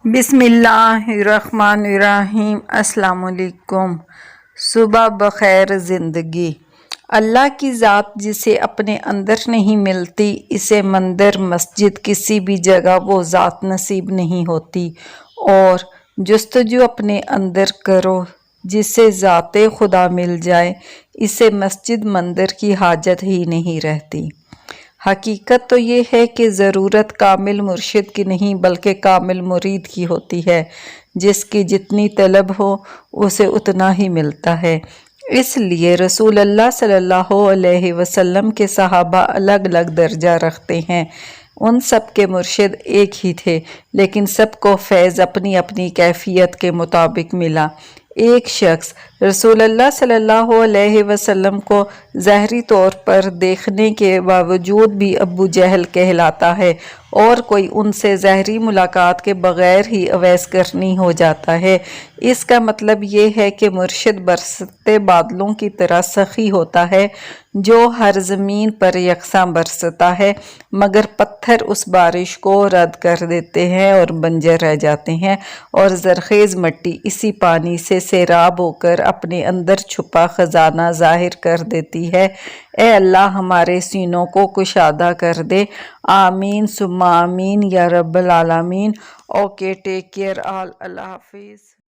بسم اللہ الرحمن الرحیم۔ السلام علیکم۔ صبح بخیر زندگی۔ اللہ کی ذات جسے اپنے اندر نہیں ملتی، اسے مندر مسجد کسی بھی جگہ وہ ذات نصیب نہیں ہوتی، اور جستجو اپنے اندر کرو جسے ذات خدا مل جائے، اسے مسجد مندر کی حاجت ہی نہیں رہتی۔ حقیقت تو یہ ہے کہ ضرورت کامل مرشد کی نہیں بلکہ کامل مرید کی ہوتی ہے، جس کی جتنی طلب ہو اسے اتنا ہی ملتا ہے۔ اس لیے رسول اللہ صلی اللہ علیہ وسلم کے صحابہ الگ الگ درجہ رکھتے ہیں۔ ان سب کے مرشد ایک ہی تھے، لیکن سب کو فیض اپنی اپنی کیفیت کے مطابق ملا۔ ایک شخص رسول اللہ صلی اللہ علیہ وسلم کو ظاہری طور پر دیکھنے کے باوجود بھی ابو جہل کہلاتا ہے، اور کوئی ان سے ظاہری ملاقات کے بغیر ہی اویس کرنی ہو جاتا ہے۔ اس کا مطلب یہ ہے کہ مرشد برستے بادلوں کی طرح سخی ہوتا ہے، جو ہر زمین پر یکساں برستا ہے، مگر پتھر اس بارش کو رد کر دیتے ہیں اور بنجر رہ جاتے ہیں، اور زرخیز مٹی اسی پانی سے سیراب ہو کر اپنے اندر چھپا خزانہ ظاہر کر دیتی ہے۔ اے اللہ ہمارے سینوں کو کشادہ کر دے۔ آمین ثم آمین یا رب العالمین۔ Okay, take care all. اللہ حافظ۔